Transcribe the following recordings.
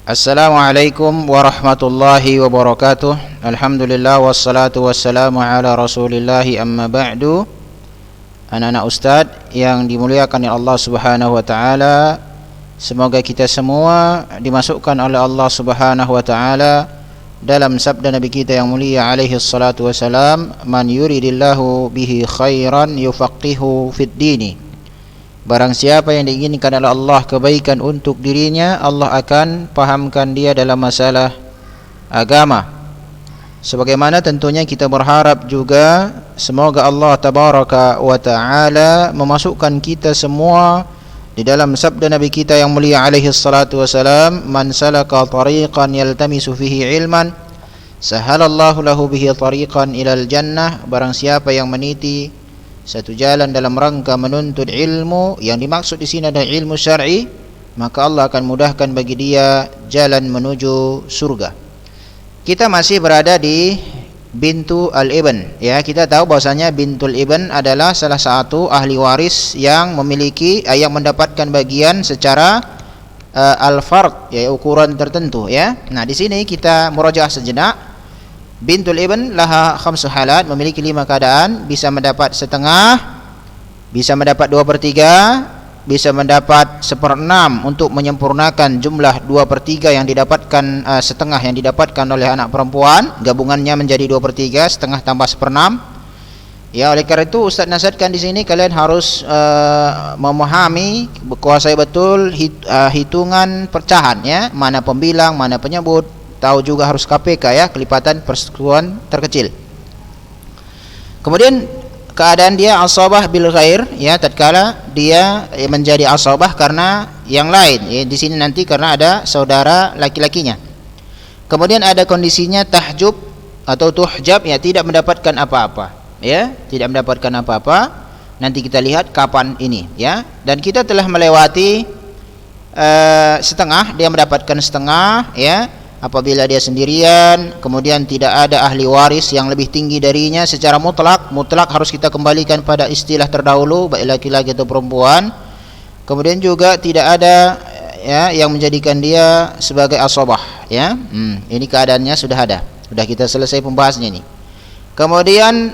Assalamualaikum warahmatullahi wabarakatuh. Alhamdulillah wassalatu wassalamu ala rasulillahi amma ba'du. Anak-anak ustaz yang dimuliakan oleh Allah subhanahu wa ta'ala, semoga kita semua dimasukkan oleh Allah subhanahu wa ta'ala dalam sabda Nabi kita yang mulia alaihi salatu wassalam, man yuridillahu bihi khairan yufaqihu fid dini. Barang siapa yang diinginkan oleh Allah kebaikan untuk dirinya, Allah akan pahamkan dia dalam masalah agama. Sebagaimana tentunya kita berharap juga semoga Allah tabaraka wa ta'ala memasukkan kita semua di dalam sabda Nabi kita yang mulia alaihi salatu wasalam, man salaka tariqan yaltamisu fihi ilman sahalallahu lahu bihi tariqan ilal jannah. Barang siapa yang meniti satu jalan dalam rangka menuntut ilmu, yang dimaksud di sini adalah ilmu syar'i, maka Allah akan mudahkan bagi dia jalan menuju surga. Kita masih berada di bintu al-ibn. Ya, kita tahu bahwasanya bintul ibn adalah salah satu ahli waris yang memiliki yang mendapatkan bagian secara al-fard, ya, ukuran tertentu, ya. Nah, di sini kita murajaah sejenak. Bintul ibn laha khamsu halat, memiliki 5 keadaan. Bisa mendapat setengah, bisa mendapat 2/3, bisa mendapat 1/6 untuk menyempurnakan jumlah 2/3 yang didapatkan, setengah yang didapatkan oleh anak perempuan, gabungannya menjadi 2/3, setengah tambah 1/6. Ya, oleh karena itu Ustaz nasihatkan di sini kalian harus memahami, kuasai betul hitungan pecahan, ya, mana pembilang, mana penyebut. Tahu juga harus KPK, ya, kelipatan persekutuan terkecil. Kemudian keadaan dia asabah bil ghair, ya, tatkala dia menjadi asabah karena yang lain, ya, di sini nanti karena ada saudara laki-lakinya. Kemudian ada kondisinya tahjub atau tuhjab, ya, tidak mendapatkan apa-apa, ya, tidak mendapatkan apa-apa. Nanti kita lihat kapan ini, ya. Dan kita telah melewati setengah, dia mendapatkan setengah, ya, apabila dia sendirian, kemudian tidak ada ahli waris yang lebih tinggi darinya secara mutlak harus kita kembalikan pada istilah terdahulu, baik laki-laki atau perempuan. Kemudian juga tidak ada, ya, yang menjadikan dia sebagai asabah, ya. Ini keadaannya sudah ada, sudah kita selesai pembahasannya ini. Kemudian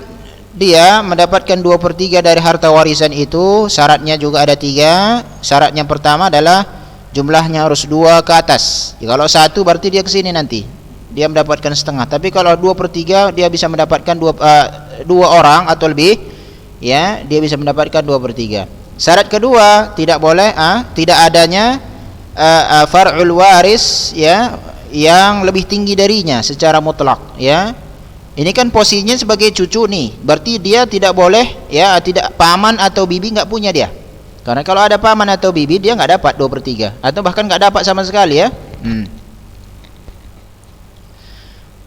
dia mendapatkan 2/3 dari harta warisan itu. Syaratnya juga ada 3. Syarat yang pertama adalah jumlahnya harus 2 ke atas. Ya, kalau 1 berarti dia ke sini nanti dia mendapatkan setengah. Tapi kalau 2/3 dia bisa mendapatkan 2 orang atau lebih, ya, dia bisa mendapatkan 2/3. Syarat kedua, tidak boleh tidak adanya far'ul waris, ya, yang lebih tinggi darinya secara mutlak, ya. Ini kan posisinya sebagai cucu nih, berarti dia tidak boleh, ya, tidak paman atau bibi nggak punya dia. Karena kalau ada paman atau bibi dia nggak dapat 2/3 atau bahkan nggak dapat sama sekali, ya.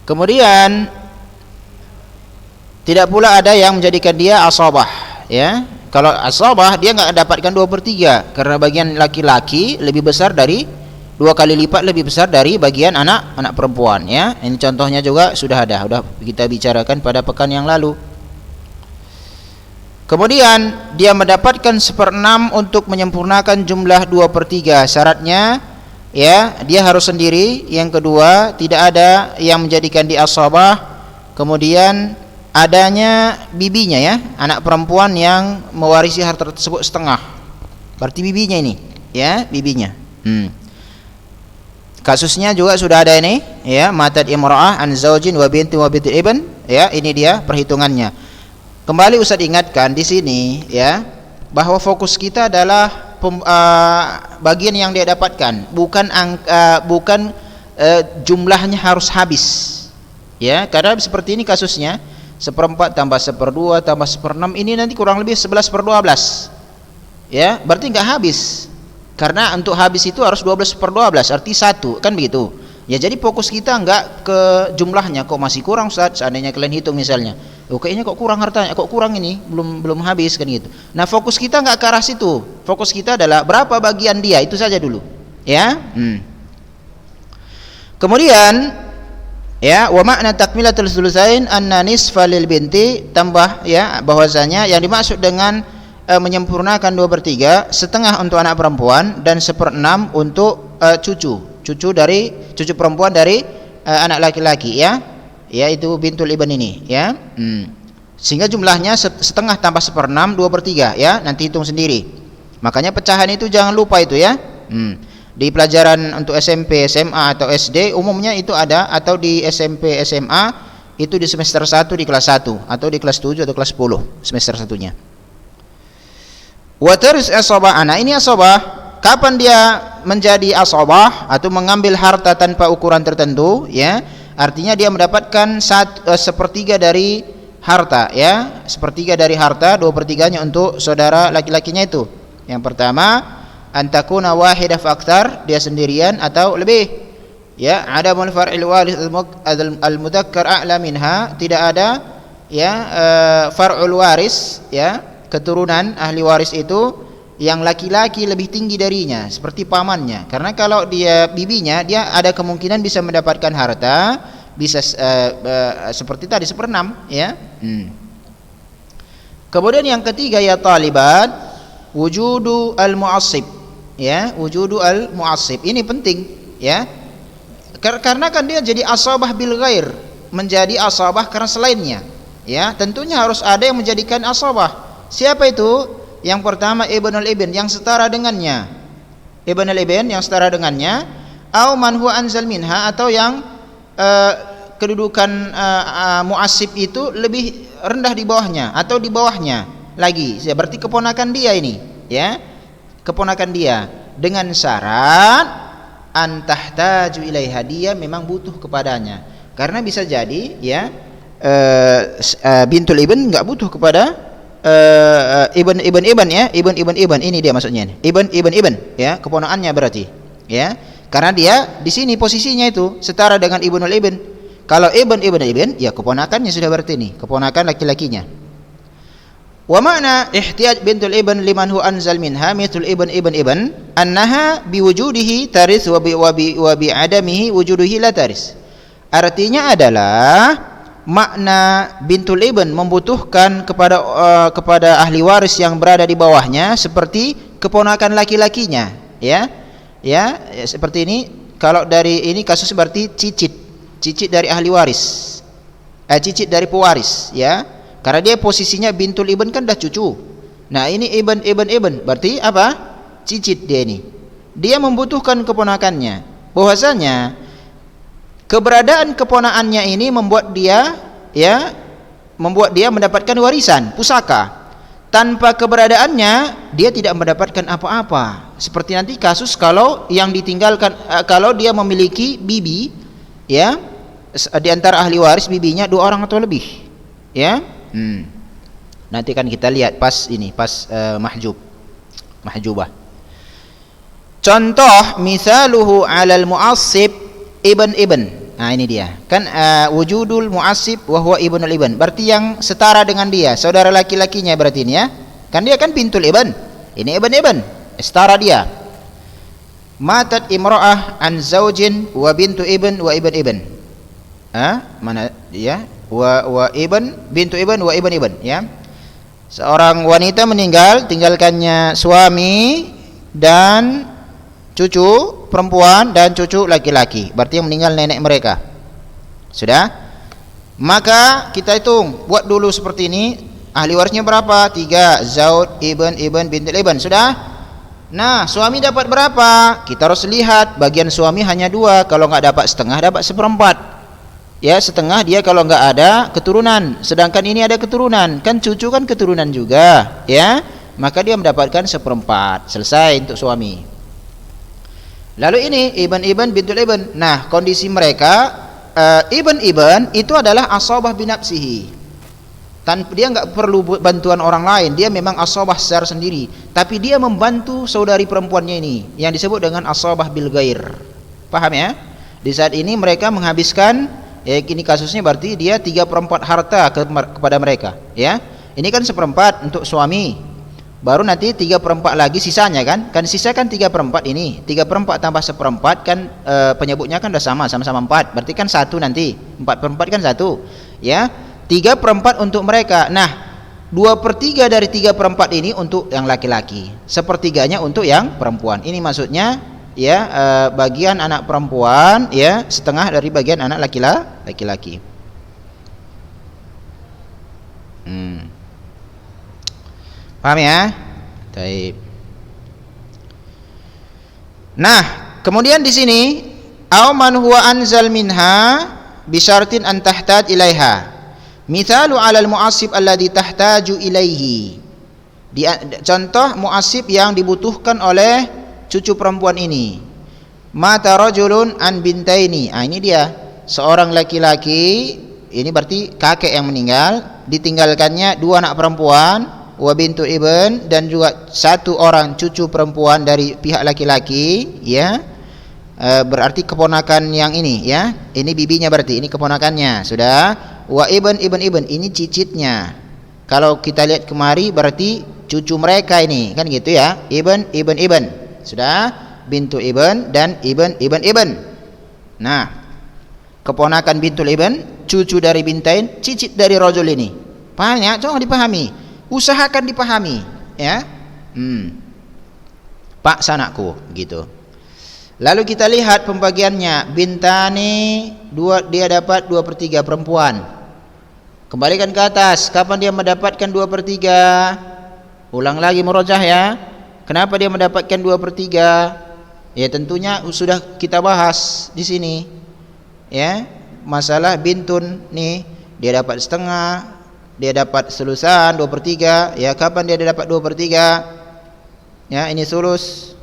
Kemudian tidak pula ada yang menjadikan dia asabah, ya. Kalau asabah dia nggak dapatkan 2/3 karena bagian laki-laki lebih besar dari 2 kali lipat lebih besar dari bagian anak perempuan, ya. Ini contohnya juga sudah kita bicarakan pada pekan yang lalu. Kemudian dia mendapatkan 1/6 untuk menyempurnakan jumlah 2/3. Syaratnya, ya, dia harus sendiri. Yang kedua, tidak ada yang menjadikan dia asabah. Kemudian adanya bibinya, ya, anak perempuan yang mewarisi harta tersebut setengah. Berarti bibinya ini, ya, bibinya. Kasusnya juga sudah ada ini, ya, matad imra'ah an zaujin wa binti ibn, ya, ini dia perhitungannya. Kembali Ustaz ingatkan di sini, ya, bahwa fokus kita adalah bagian yang dia dapatkan, bukan jumlahnya harus habis, ya. Karena seperti ini kasusnya 1/4 tambah 1/2 tambah 1/6, ini nanti kurang lebih 11/12, ya, berarti nggak habis. Karena untuk habis itu harus 12/12, arti 1, kan begitu. Ya, jadi fokus kita enggak ke jumlahnya, kok masih kurang Ustaz. Seandainya kalian hitung misalnya, kayaknya kok kurang hartanya, kok kurang ini, belum habis, kan gitu. Nah, fokus kita enggak ke arah situ. Fokus kita adalah berapa bagian dia, itu saja dulu, ya. Kemudian, ya, wa makna takmilatul sulusain anna nisfa lil binti, tambah, ya, bahwasanya yang dimaksud dengan menyempurnakan 2/3, setengah untuk anak perempuan dan 1/6 untuk cucu. cucu perempuan dari anak laki-laki, ya, yaitu bintul ibn ini, ya. Sehingga jumlahnya setengah tambah 1/6 2/3, ya. Nanti hitung sendiri. Makanya pecahan itu jangan lupa itu, ya. Di pelajaran untuk SMP, SMA atau SD umumnya itu ada, atau di SMP, SMA itu di semester 1 di kelas 1 atau di kelas 7 atau kelas 10 semester 1-nya. Wa taris asabah, ana ini asabah, kapan dia menjadi asabah atau mengambil harta tanpa ukuran tertentu, ya. Artinya dia mendapatkan 1/3 dari harta, ya. 1/3 dari harta, 2/3-nya untuk saudara laki-lakinya itu. Yang pertama, antakuna wahidah fa aktsar, dia sendirian atau lebih, ya. Adamul far'il waris al-mudzakkar a'la minha, tidak ada, ya, far'ul waris, ya, keturunan ahli waris itu yang laki-laki lebih tinggi darinya, seperti pamannya. Karena kalau dia bibinya, dia ada kemungkinan bisa mendapatkan harta, bisa seperti tadi 1/6, ya. Kemudian yang ketiga, ya talibat, wujudu al-mu'assib, ya, wujudu al-mu'assib. Ini penting, ya. Karena kan dia jadi asabah bil ghair, menjadi asabah karena selainnya, ya. Tentunya harus ada yang menjadikan asabah. Siapa itu? Yang pertama ibnul ibn, yang setara dengannya. Ibnul ibn yang setara dengannya, au man huwa anzal minha, atau yang kedudukan mu'assib itu lebih rendah di bawahnya atau di bawahnya lagi. Berarti keponakan dia ini, ya. Keponakan dia, dengan syarat antahtaju ilaiha, dia memang butuh kepadanya. Karena bisa jadi, ya, bintul ibn enggak butuh kepada ibn, ya, ibn ini dia maksudnya, ibn, ya, keponakannya berarti, ya. Karena dia di sini posisinya itu setara dengan ibnul ibn. Kalau ibn, ya keponakannya sudah berarti ini, keponakan laki-lakinya. Wa makna ihtiyaj bintul ibn liman hu anzal minha mithl ibn annaha biwujudihi taris wa bi adamihi wujudihi la taris. Artinya adalah makna bintul ibn membutuhkan kepada ahli waris yang berada di bawahnya seperti keponakan laki-lakinya, ya. Ya, seperti ini. Kalau dari ini kasus berarti cicit dari ahli waris, cicit dari pewaris, ya. Karena dia posisinya bintul ibn kan dah cucu. Nah, ini ibn berarti apa? Cicit dia ini. Dia membutuhkan keponakannya. Bahwasanya keberadaan keponakannya ini membuat dia, ya, mendapatkan warisan pusaka. Tanpa keberadaannya dia tidak mendapatkan apa-apa. Seperti nanti kasus kalau yang ditinggalkan, kalau dia memiliki bibi, ya, di antara ahli waris bibinya 2 orang atau lebih, ya. Nanti kan kita lihat pas mahjubah. Contoh misaluhu 'alal mu'assib ibn. Nah, ini dia. Kan wujudul mu'assib wa huwa ibnul ibn. Berarti yang setara dengan dia, saudara laki-lakinya berarti ini, ya. Kan dia kan bintul ibn. Ini ibn. Setara dia. Matat imra'ah an zaujin wa bintu ibn wa ibn. Mana ya? Wa bintu ibn wa ibn, ya. Seorang wanita meninggal, tinggalkannya suami dan cucu perempuan dan cucu laki-laki. Berarti yang meninggal nenek mereka. Sudah? Maka kita hitung, buat dulu seperti ini. Ahli warisnya berapa? 3, zauj, ibn, bintul ibn. Sudah? Nah, suami dapat berapa? Kita harus lihat, bagian suami hanya 2. Kalau enggak dapat setengah, dapat 1/4. Ya, setengah dia kalau enggak ada keturunan. Sedangkan ini ada keturunan. Kan cucu kan keturunan juga, ya. Maka dia mendapatkan 1/4. Selesai untuk suami. Lalu ini ibn bintul ibn. Nah, kondisi mereka ibn itu adalah asabah binafsihi. Tanpa dia enggak perlu bantuan orang lain, dia memang asabah secara sendiri. Tapi dia membantu saudari perempuannya ini yang disebut dengan asabah bil ghair. Paham, ya? Di saat ini mereka menghabiskan, ya, ini kasusnya berarti dia 3/4 harta kepada mereka, ya. Ini kan 1/4 untuk suami. Baru nanti 3/4 lagi sisanya kan sisa kan 3/4 ini. 3/4 tambah 1/4 kan penyebutnya kan udah sama-sama 4. Berarti kan 1 nanti. 4/4 kan 1. Ya. 3/4 untuk mereka. Nah, 2/3 dari 3/4 ini untuk yang laki-laki. 1/3-nya untuk yang perempuan. Ini maksudnya ya bagian anak perempuan, ya setengah dari bagian anak laki-laki. Paham ya? Baik. Nah, kemudian di sini au man huwa anzal minha bi syartin an tahtaj ilaiha. Mithalu 'alal mu'assib alladhi tahtaju ilaihi. Contoh mu'assib yang dibutuhkan oleh cucu perempuan ini. Mata rajulun an bintaini. Ini dia, seorang laki-laki, ini berarti kakek yang meninggal, ditinggalkannya dua anak perempuan, wa bintu ibn, dan juga satu orang cucu perempuan dari pihak laki-laki, ya. Berarti keponakan yang ini, ya. Ini bibinya berarti, ini keponakannya, sudah. Wa ibn, ini cicitnya. Kalau kita lihat kemari berarti cucu mereka ini, kan gitu ya. Ibn, sudah. Bintu ibn dan ibn. Nah, keponakan bintul ibn, cucu dari bintain, cicit dari rajul ini. Paham ya? Coba dipahami. Usahakan dipahami, ya. Pak sanakku, gitu. Lalu kita lihat pembagiannya. Bintani dia dapat 2/3 perempuan. Kembalikan ke atas. Kapan dia mendapatkan 2/3? Ulang lagi murojah ya. Kenapa dia mendapatkan 2/3? Ya tentunya sudah kita bahas di sini, ya. Masalah bintun nih, dia dapat setengah, dia dapat sulusan 2/3. Ya, kapan dia dapat 2/3? Ya, ini sulus.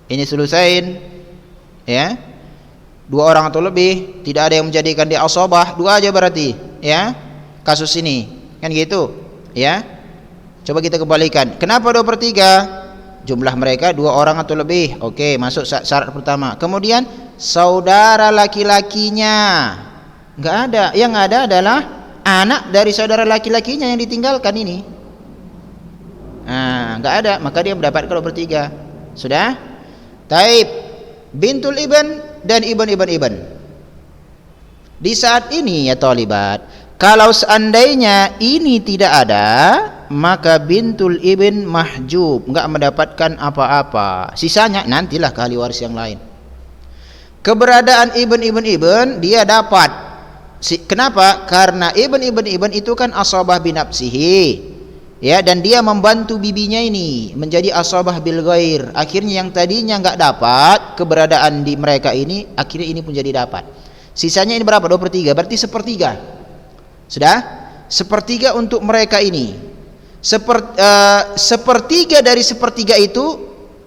Ini sulusain, ya. Dua orang atau lebih, tidak ada yang menjadikan dia asabah, dua aja berarti, ya. Kasus ini, kan gitu, ya. Coba kita kembalikan. Kenapa 2/3? Jumlah mereka dua orang atau lebih. Oke, masuk syarat pertama. Kemudian saudara laki-lakinya enggak ada. Yang ada adalah anak dari saudara laki-lakinya yang ditinggalkan ini. Nah, enggak ada, maka dia mendapatkan 2/3. Sudah? Taib. Bintul ibn dan ibn. Di saat ini ya talibat, kalau seandainya ini tidak ada, maka bintul ibn mahjub, enggak mendapatkan apa-apa. Sisanya nantilah ke ahli waris yang lain. Keberadaan ibn dia dapat. Kenapa? Karena ibn itu kan asabah binafsihi, ya, dan dia membantu bibinya ini menjadi asabah bil ghair. Akhirnya yang tadinya enggak dapat keberadaan di mereka ini, akhirnya ini pun jadi dapat. Sisanya ini berapa? 2/3, berarti 1/3. Sudah? 1/3 untuk mereka ini. 1/3 dari 1/3 itu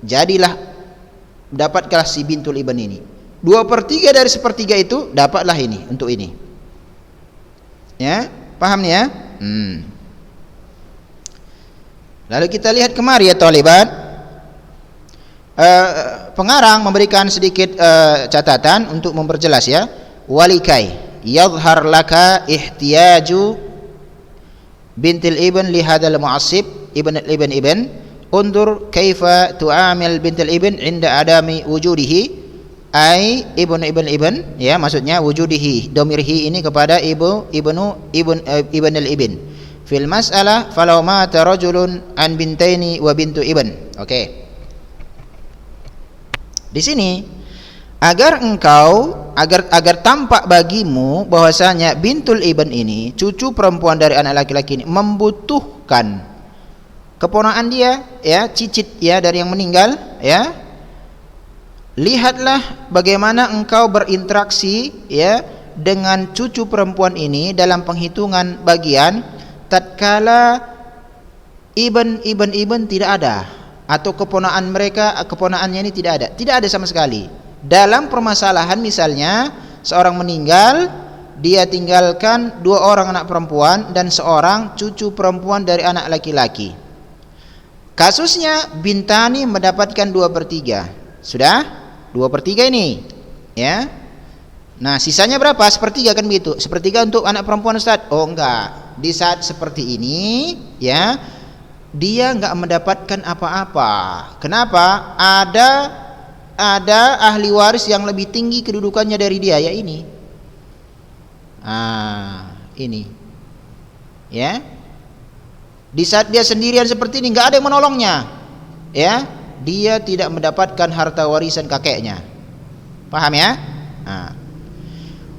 jadilah dapatlah si bintul ibn ini. 2/3 dari 1/3 itu dapatlah ini untuk ini. Ya, paham ya? Lalu kita lihat kemari ya talibat. Pengarang memberikan sedikit catatan untuk memperjelas ya. Walikai yadhhar laka ihtiyaju bintil ibn li hadzal mu'assib ibn undur kaifa tu'amil bintil ibn inda adami wujudihi, ai ibn ya, maksudnya wujudihi, domirhi ini kepada ibn al ibn fil mas'alah falau mata rajulun an bintaini wa bintu ibn. Oke. Di sini agar tampak bagimu bahwasanya bintul ibn ini, cucu perempuan dari anak laki-laki ini, membutuhkan keponakan dia, ya, cicit ya dari yang meninggal, ya. Lihatlah bagaimana engkau berinteraksi, ya, dengan cucu perempuan ini dalam penghitungan bagian tatkala ibn tidak ada, atau keponakannya ini tidak ada sama sekali. Dalam permasalahan misalnya seorang meninggal, dia tinggalkan dua orang anak perempuan dan seorang cucu perempuan dari anak laki-laki. Kasusnya bintani mendapatkan 2/3. Sudah? 2/3 ini, ya. Nah, sisanya berapa? 1/3 kan begitu. 1/3 untuk anak perempuan, Ustaz. Oh, enggak. Di saat seperti ini, ya, dia enggak mendapatkan apa-apa. Kenapa? Ada ahli waris yang lebih tinggi kedudukannya dari dia, ya ini. Ini. Ya. Di saat dia sendirian seperti ini, enggak ada yang menolongnya. ya, dia tidak mendapatkan harta warisan kakeknya. Paham ya? Nah.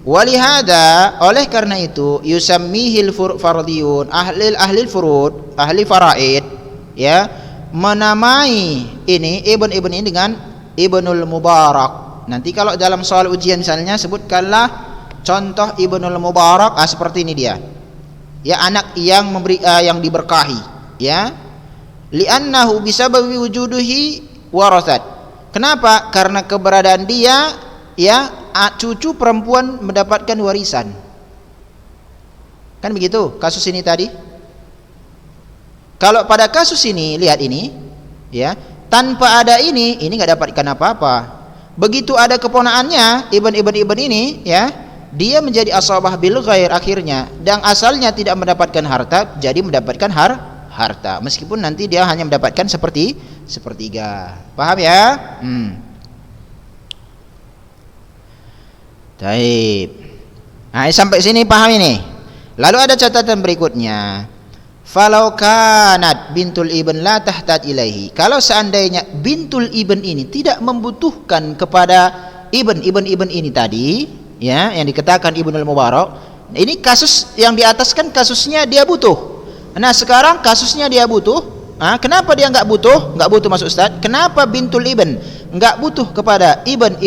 Walihada, oleh karena itu yusammihil fardiyun, ahli furud, ahli faraid, ya, menamai ini ibn ini dengan Ibnul Mubarak. Nanti kalau dalam soal ujian misalnya sebutkanlah contoh Ibnul Mubarak, seperti ini dia. Ya, anak yang yang diberkahi, ya. Li'annahu bisababi wujuduhi warasat. Kenapa? Karena keberadaan dia, ya, cucu perempuan mendapatkan warisan. Kan begitu kasus ini tadi. Kalau pada kasus ini, lihat ini, ya, tanpa ada ini nggak dapatkan apa-apa. Begitu ada keponakannya ibn ini, ya, dia menjadi asabah bil ghair akhirnya, dan asalnya tidak mendapatkan harta jadi mendapatkan harta, meskipun nanti dia hanya mendapatkan sepertiga. Paham ya? Taib. Nah, sampai sini paham ini. Lalu ada catatan berikutnya. Falau kanat bintul ibn la tahtat ilaihi. Kalau seandainya bintul ibn ini tidak membutuhkan kepada ibn ini tadi, ya, yang dikatakan Ibnul Mubarak. Ini kasus yang di atas kan kasusnya dia butuh. Nah, sekarang kasusnya dia butuh. Kenapa dia enggak butuh? Enggak butuh Mas Ustaz. Kenapa bintul ibn enggak butuh kepada ibn,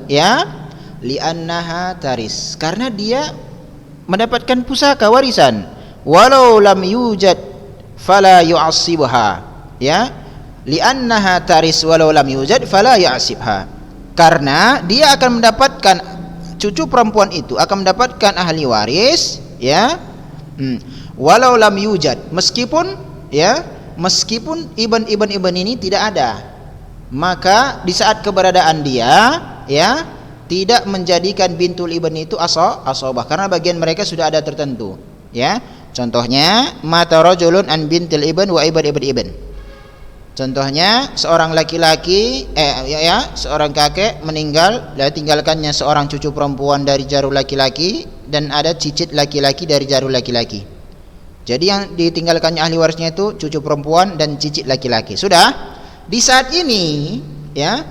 ya? Li'annaha taris, karena dia mendapatkan pusaka warisan. Walau lam yujad fala yu'assibha, ya. Li'annaha taris walau lam yujad fala yu'assibha, karena dia akan mendapatkan, cucu perempuan itu akan mendapatkan ahli waris, ya. Walau lam yujad, meskipun ibn ini tidak ada, maka di saat keberadaan dia, ya, tidak menjadikan bintul ibn itu asabah, karena bagian mereka sudah ada tertentu, ya. Contohnya mata rajulun an bintil ibn wa ibn. Contohnya seorang laki-laki, seorang kakek meninggal dan tinggalkannya seorang cucu perempuan dari jarum laki-laki dan ada cicit laki-laki dari jarum laki-laki. Jadi yang ditinggalkannya ahli warisnya itu cucu perempuan dan cicit laki-laki. Sudah. Di saat ini, ya,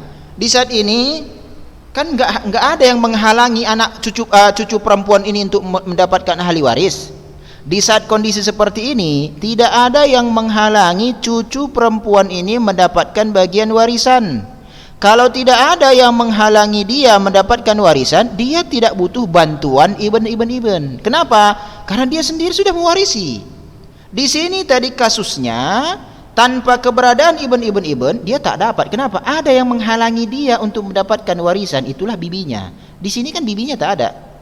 kan nggak ada yang menghalangi anak cucu perempuan ini untuk mendapatkan ahli waris. Di saat kondisi seperti ini, tidak ada yang menghalangi cucu perempuan ini mendapatkan bagian warisan. Kalau tidak ada yang menghalangi dia mendapatkan warisan, dia tidak butuh bantuan ibn. Kenapa? Karena dia sendiri sudah mewarisi. Di sini tadi kasusnya, tanpa keberadaan ibn, dia tak dapat. Kenapa? Ada yang menghalangi dia untuk mendapatkan warisan, itulah bibinya. Di sini kan bibinya tak ada.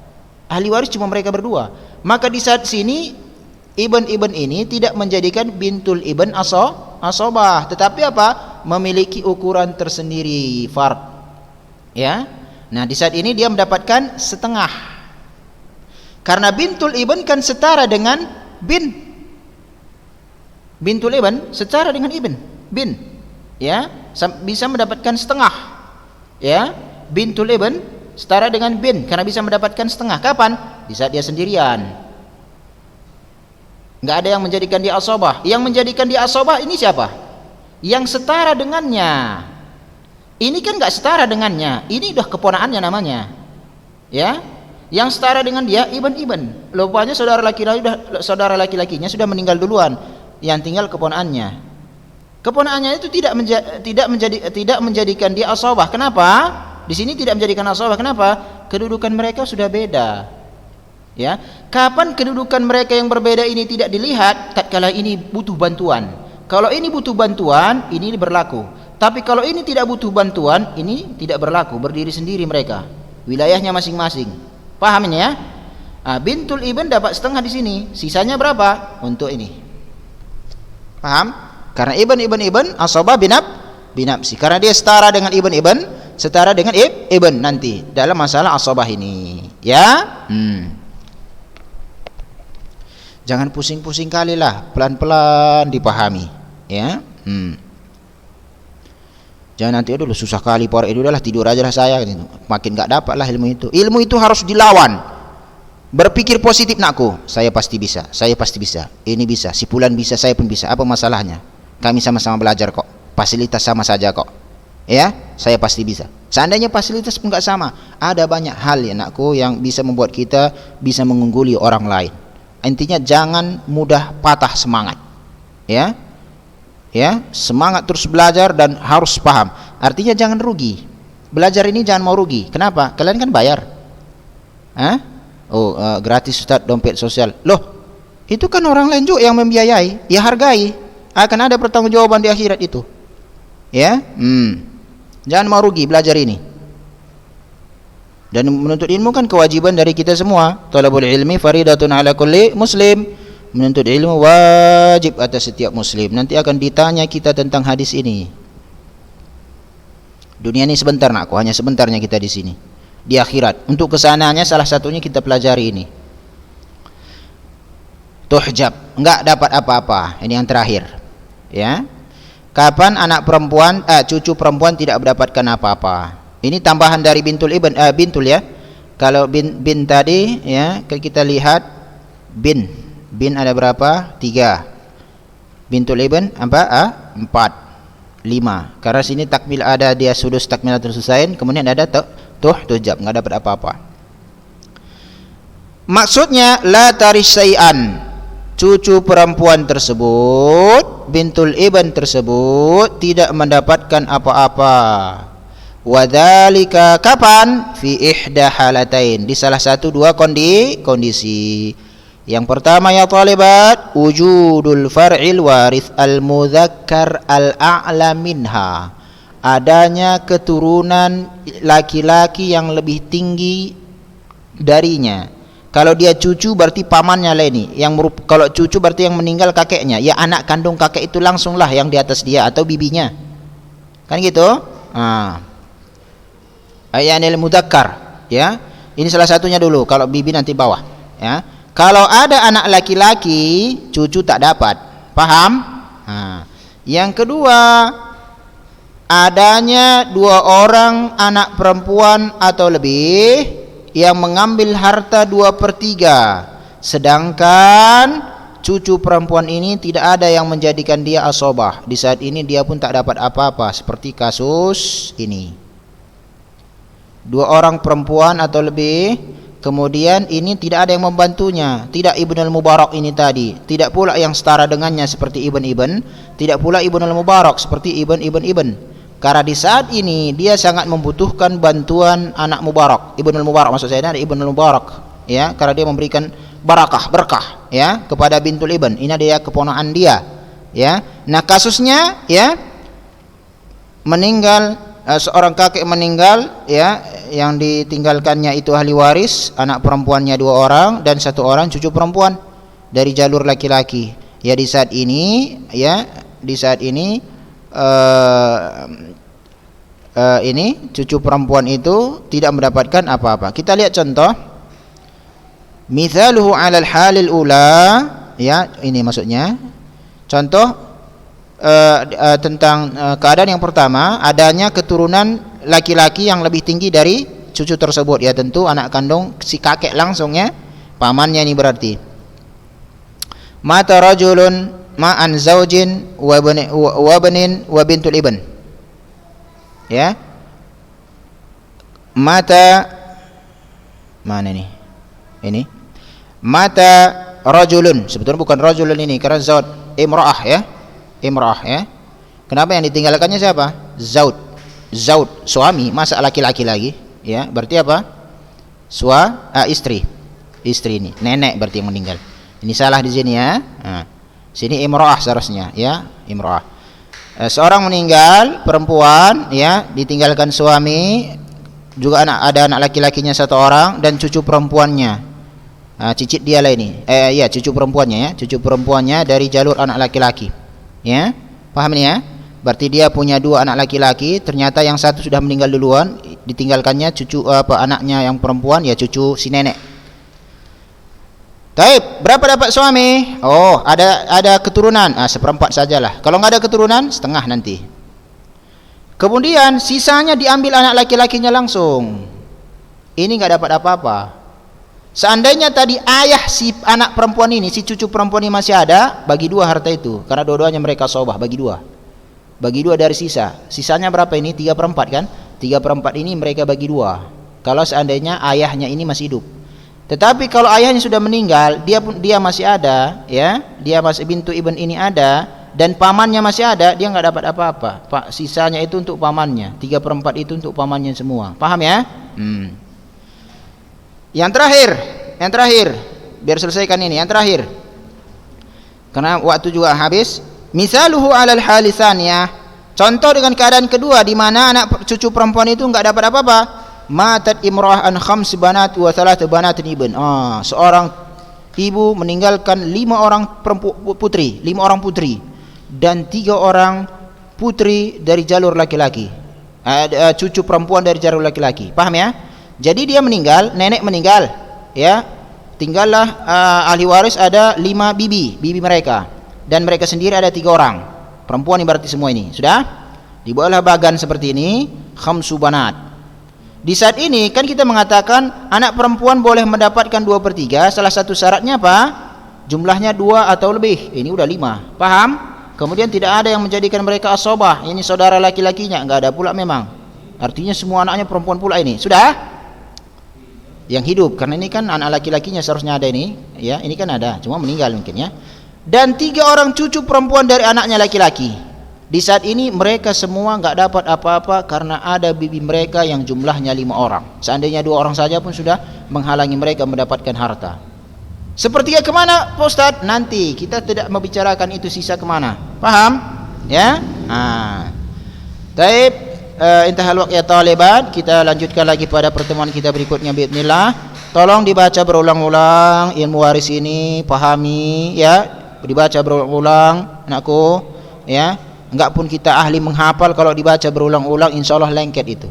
Ahli waris cuma mereka berdua. Maka di saat sini ibn ini tidak menjadikan bintul ibn asabah, tetapi apa? Memiliki ukuran tersendiri, fard. Ya. Nah, di saat ini dia mendapatkan setengah. Karena bintul ibn kan setara dengan bin. Bintul ibn secara dengan bin, ya, bisa mendapatkan setengah, ya. Bintul ibn setara dengan bin karena bisa mendapatkan setengah. Kapan? Di saat dia sendirian. Nggak ada yang menjadikan dia asabah. Yang menjadikan dia asabah ini siapa? Yang setara dengannya. Ini kan nggak setara dengannya. Ini udah keponakannya namanya, ya. Yang setara dengan dia ibn. Rupanya saudara laki-lakinya sudah meninggal duluan. Yang tinggal keponakannya itu tidak menjadikan dia asabah. Kenapa? Di sini tidak menjadikan asabah. Kenapa? Kedudukan mereka sudah beda, ya. Kapan kedudukan mereka yang berbeda ini tidak dilihat? Tatkala ini butuh bantuan. Kalau ini butuh bantuan, ini berlaku. Tapi kalau ini tidak butuh bantuan, ini tidak berlaku, berdiri sendiri mereka, wilayahnya masing-masing. Paham ini ya? Bintul ibn dapat setengah di sini, sisanya berapa untuk ini? Paham? Karena ibn asabah binafsi. Karena dia setara dengan ibn, setara dengan ibn nanti dalam masalah asabah ini, ya. Jangan pusing-pusing kali lah, pelan-pelan dipahami, ya. Jangan nanti aduh susah kali por itu, udahlah tidur aja lah saya gitu. Makin enggak dapat lah ilmu itu. Ilmu itu harus dilawan. Berpikir positif nakku, saya pasti bisa. Ini bisa, si Fulan bisa, saya pun bisa. Apa masalahnya? Kami sama-sama belajar kok. fasilitas sama saja kok. Ya, saya pasti bisa. Seandainya fasilitas pun nggak sama, ada banyak hal ya anakku yang bisa membuat kita bisa mengungguli orang lain. Intinya jangan mudah patah semangat. Ya. Ya, semangat terus belajar dan harus paham. Artinya jangan rugi. Belajar ini jangan mau rugi. Kenapa? Kalian kan bayar. Hah? Oh, gratis Ustaz, dompet sosial. Loh, itu kan orang lain juga yang membiayai. Ya hargai. Akan ada pertanggungjawaban di akhirat itu. Ya, jangan mau rugi belajar ini. Dan menuntut ilmu kan kewajiban dari kita semua. Talabul ilmi faridatun ala kulli muslim. Menuntut ilmu wajib atas setiap muslim. Nanti akan ditanya kita tentang hadis ini. Dunia ini sebentar nakku, hanya sebentarnya kita di sini. Di akhirat, untuk kesananya salah satunya kita pelajari ini. Tuhjab, enggak dapat apa-apa. Ini yang terakhir. Ya. Kapan anak perempuan, cucu perempuan tidak mendapatkan apa-apa? Ini tambahan dari bintul ya. Kalau bin tadi, ya, kita lihat bin ada berapa? 3. Bintul ibn apa? 4, 5. Karena sini takmil ada dia sudus takmilatul susain, kemudian ada tuhjab, enggak dapat apa-apa. Maksudnya la taris syai'an. Cucu perempuan tersebut, bintul ibn tersebut tidak mendapatkan apa-apa. Wadzalika kapan? Fi ihda halatain. Di salah satu dua kondisi. Yang pertama ya talibat, wujudul far'il warith al-mudzakkar al-a'la minha. Adanya keturunan laki-laki yang lebih tinggi darinya. Kalau dia cucu berarti pamannya lah ini. Kalau cucu berarti yang meninggal kakeknya. Ya anak kandung kakek itu langsunglah yang di atas dia atau bibinya. Kan gitu? Ayanil mudzakkar, ya. Ini salah satunya dulu. Kalau bibi nanti bawah, ya. Kalau ada anak laki-laki, cucu tak dapat. Paham? Yang kedua, adanya 2 orang anak perempuan atau lebih yang mengambil harta 2/3, sedangkan cucu perempuan ini tidak ada yang menjadikan dia asobah. Di saat ini dia pun tak dapat apa-apa, seperti kasus ini. 2 orang perempuan atau lebih, kemudian ini tidak ada yang membantunya. Tidak Ibnul Mubarak ini tadi, tidak pula yang setara dengannya seperti Ibn, tidak pula Ibnul Mubarak seperti Ibn. Karena di saat ini dia sangat membutuhkan bantuan anak Mubarak, Ibnul Mubarak maksud saya, ada Ibnul Mubarak, ya, karena dia memberikan berkah, ya, kepada bintul Ibn. Ini dia keponakan dia, ya. Nah, kasusnya, ya, meninggal, seorang kakek meninggal, ya, yang ditinggalkannya itu ahli waris, anak perempuannya 2 orang dan 1 orang cucu perempuan dari jalur laki-laki. Ya, di saat ini, ya, ini cucu perempuan itu tidak mendapatkan apa-apa. Kita lihat contoh. Mithaluhu 'alal halil ula, ya, ini maksudnya contoh tentang keadaan yang pertama, adanya keturunan laki-laki yang lebih tinggi dari cucu tersebut. Ya, tentu anak kandung si kakek langsung, ya, pamannya ini berarti. Mata rajulun ma'an zaujin wa banin wa bintul ibn, ya. Mata mana ini mata rajulun, sebetulnya bukan rajulun ini karena zaud, imra'ah, ya, ya. Kenapa yang ditinggalkannya siapa? Zaud, suami, masa laki-laki lagi, ya. Berarti apa? Istri ini, nenek berarti yang meninggal. Ini salah di sini, ya. Sini imra'ah seharusnya, ya, imra'ah. Seorang meninggal perempuan, ya, ditinggalkan suami, juga ada anak laki-lakinya 1 orang dan cucu perempuannya. Cicit dia lah ini. Ya, cucu perempuannya, ya, cucu perempuannya dari jalur anak laki-laki. Ya, paham ini, ya? Berarti dia punya 2 anak laki-laki, ternyata yang 1 sudah meninggal duluan, ditinggalkannya cucu anaknya yang perempuan, ya, cucu si nenek. Taib, berapa dapat suami? Oh, ada keturunan, 1/4 sajalah. Kalau nggak ada keturunan, setengah nanti. Kemudian sisanya diambil anak laki-lakinya langsung. Ini nggak dapat apa-apa. Seandainya tadi ayah si anak perempuan ini, si cucu perempuan ini masih ada, bagi 2 harta itu, karena dua-duanya mereka sobah, bagi 2. bagi 2 dari sisanya berapa ini? 3/4 kan? 3/4 ini mereka bagi 2 kalau seandainya ayahnya ini masih hidup. Tetapi kalau ayahnya sudah meninggal, dia masih ada, ya, dia masih bintu ibn ini ada, dan pamannya masih ada, dia nggak dapat apa-apa. Sisanya itu untuk pamannya, 3/4 itu untuk pamannya semua. Paham ya? Yang terakhir, biar selesaikan ini. Yang terakhir, karena waktu juga habis. Misaluhu alal halisaniyah, contoh dengan keadaan kedua di mana anak cucu perempuan itu nggak dapat apa-apa. Matat imra'ah an 5 banat wa 3 banat ibn. Seorang ibu meninggalkan 5 orang putri, 5 orang putri dan 3 orang putri dari jalur laki-laki. Cucu perempuan dari jalur laki-laki. Paham ya? Jadi dia meninggal, nenek meninggal, ya. Tinggallah ahli waris ada 5 bibi mereka, dan mereka sendiri ada 3 orang perempuan, berarti semua ini sudah dibuatlah bagan seperti ini, 5 banat. Di saat ini kan kita mengatakan anak perempuan boleh mendapatkan 2/3. Salah satu syaratnya apa? Jumlahnya 2 atau lebih. Ini udah 5. Paham? Kemudian tidak ada yang menjadikan mereka asobah. Ini saudara laki-lakinya, enggak ada pula memang. Artinya semua anaknya perempuan pula ini. Sudah? Yang hidup, karena ini kan anak laki-lakinya seharusnya ada ini, ya. Ini kan ada, cuma meninggal mungkin ya. Dan 3 orang cucu perempuan dari anaknya laki-laki. Di saat ini mereka semua enggak dapat apa-apa karena ada bibi mereka yang jumlahnya 5 orang. Seandainya 2 orang saja pun sudah menghalangi mereka mendapatkan harta. Sepertiga kemana Pak Ustaz? Nanti kita tidak membicarakan itu sisa kemana. Paham? Ya? Taib, intahal waqt ya taliban. Kita lanjutkan lagi pada pertemuan kita berikutnya biidznillah. Tolong dibaca berulang-ulang ilmu waris ini, pahami ya. Dibaca berulang-ulang anakku, ya. Enggak pun kita ahli menghafal, kalau dibaca berulang-ulang insyaallah lengket itu.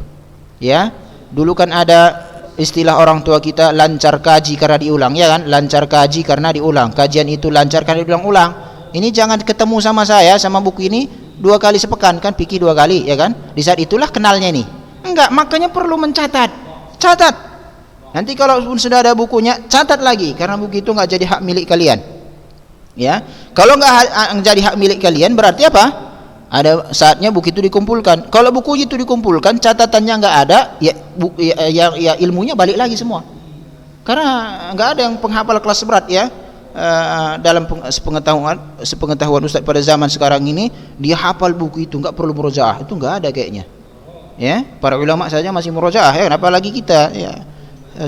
Ya. Dulu kan ada istilah orang tua kita lancar kaji karena diulang, ya kan? Lancar kaji karena diulang. Kajian itu lancar karena diulang-ulang. Ini jangan ketemu sama saya sama buku ini 2 kali sepekan kan, pikir 2 kali, ya kan? Di saat itulah kenalnya ini. Enggak, makanya perlu mencatat. Catat. Nanti kalau sudah ada bukunya, catat lagi karena buku itu enggak jadi hak milik kalian. Ya. Kalau enggak jadi hak milik kalian berarti apa? Ada saatnya buku itu dikumpulkan. Kalau buku itu dikumpulkan, catatannya enggak ada, ya ilmunya balik lagi semua. Karena enggak ada yang penghafal kelas berat ya. Dalam sepengetahuan Ustaz pada zaman sekarang ini, dia hafal buku itu enggak perlu murojaah. Itu enggak ada kayaknya. Ya, para ulama saja masih murojaah ya, apalagi kita ya.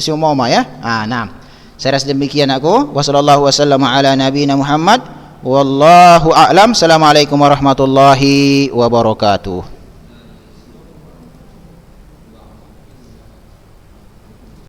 Si umama ya. Nah. Saya rasa demikian aku. Wassallallahu wasallam ala nabiyina Muhammad. Wallahu a'lam. Assalamualaikum warahmatullahi wabarakatuh.